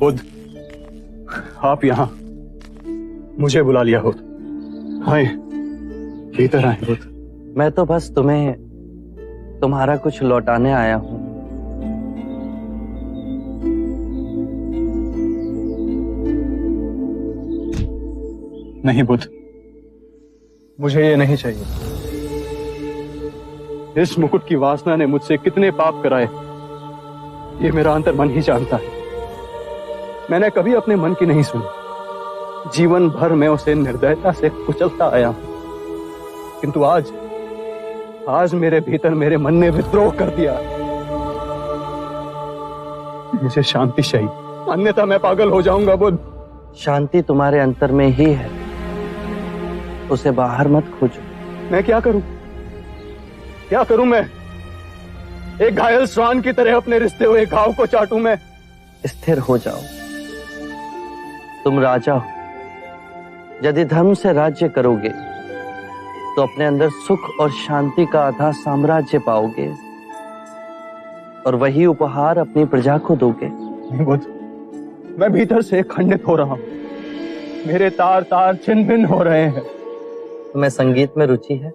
बुध, आप यहाँ मुझे बुला लिया हो। आए, भीतर आए बुध। मैं तो बस तुम्हें तुम्हारा कुछ लौटाने आया हूं। नहीं बुध, मुझे ये नहीं चाहिए। इस मुकुट की वासना ने मुझसे कितने पाप कराए, ये मेरा अंतर मन ही जानता है। मैंने कभी अपने मन की नहीं सुनी। जीवन भर मैं उसे निर्दयता से कुचलता आया हूं, किंतु आज मेरे भीतर मेरे मन ने विद्रोह कर दिया। मुझे शांति चाहिए, अन्यथा मैं पागल हो जाऊंगा बुध। शांति तुम्हारे अंतर में ही है, उसे बाहर मत खोजो। मैं क्या करूं? क्या करूं मैं? एक घायल श्वान की तरह अपने रिश्ते हुए घाव को चाटूं मैं? स्थिर हो जाओ। तुम राजा हो, यदि धर्म से राज्य करोगे तो अपने अंदर सुख और शांति का आधा साम्राज्य पाओगे और वही उपहार अपनी प्रजा को दोगे। बुध, मैं भीतर से खंडित हो रहा हूं। मेरे तार तार छिन्न भिन्न हो रहे हैं। तुम्हें संगीत में रुचि है?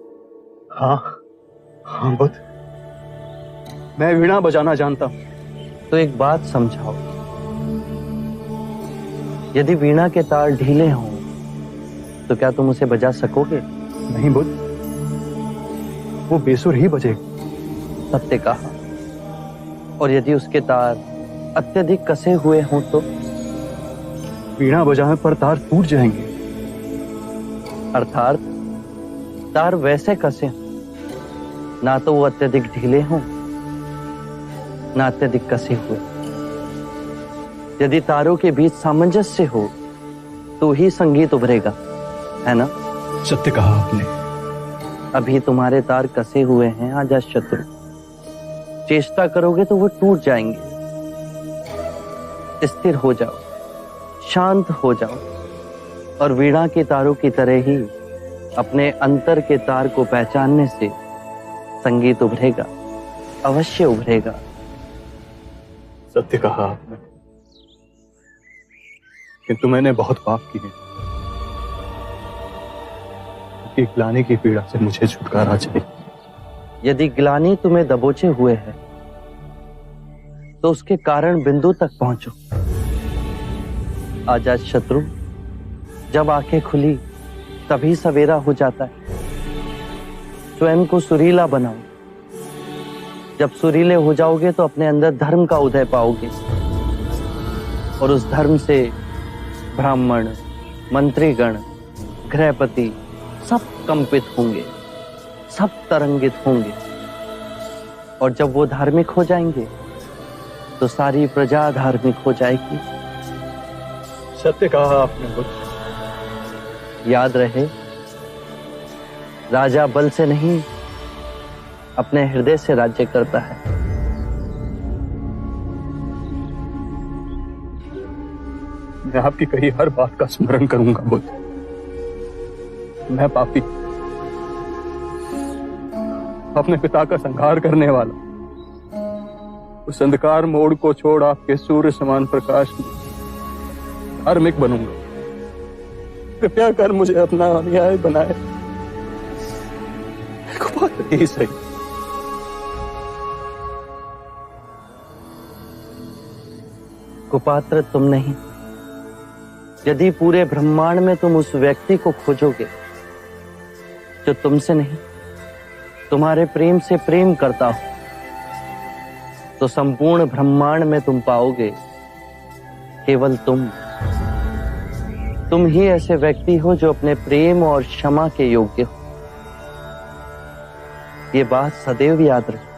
हाँ बुध, मैं वीणा बजाना जानता हूं। तो एक बात समझाओ, यदि वीणा के तार ढीले हों तो क्या तुम उसे बजा सकोगे? नहीं बुध, वो बेसुर ही बजेगी। सत्य कहा। और यदि उसके तार अत्यधिक कसे हुए हों तो? वीणा बजाने पर तार टूट जाएंगे। अर्थात तार वैसे कसे हों, ना तो वो अत्यधिक ढीले हों ना अत्यधिक कसे हुए। यदि तारों के बीच सामंजस्य हो तो ही संगीत उभरेगा, है ना? सत्य कहा आपने। अभी तुम्हारे तार कसे हुए हैं अजातशत्रु। चेष्टा करोगे तो वो टूट जाएंगे। स्थिर हो जाओ, शांत हो जाओ और वीणा के तारों की तरह ही अपने अंतर के तार को पहचानने से संगीत उभरेगा, अवश्य उभरेगा। सत्य कहा आपने, किंतु मैंने बहुत पाप किए। ग्लानि की पीड़ा से मुझे छुटकारा चाहिए। यदि ग्लानि तुम्हें दबोचे हुए है तो उसके कारण बिंदु तक पहुंचो। अजातशत्रु, जब आंखें खुली तभी सवेरा हो जाता है। स्वयं को सुरीला बनाओ। जब सुरीले हो जाओगे तो अपने अंदर धर्म का उदय पाओगे और उस धर्म से ब्राह्मण, मंत्रीगण, गृहपति सब कंपित होंगे, सब तरंगित होंगे। और जब वो धार्मिक हो जाएंगे तो सारी प्रजा धार्मिक हो जाएगी। सत्य कहा आपने बुध। याद रहे, राजा बल से नहीं अपने हृदय से राज्य करता है। मैं आपकी कही हर बात का स्मरण करूंगा बुध। मैं पापी, अपने पिता का संहार करने वाला, उस अंधकार मोड़ को छोड़ आपके सूर्य समान प्रकाश में धार्मिक बनूंगा। कृपया कर मुझे अपना अनुयायी बनाए। कुपात्र ही सही। कुपात्र तुम नहीं। यदि पूरे ब्रह्मांड में तुम उस व्यक्ति को खोजोगे जो तुमसे नहीं तुम्हारे प्रेम से प्रेम करता हो, तो संपूर्ण ब्रह्मांड में तुम पाओगे केवल तुम ही ऐसे व्यक्ति हो जो अपने प्रेम और क्षमा के योग्य हो। ये बात सदैव याद रखो।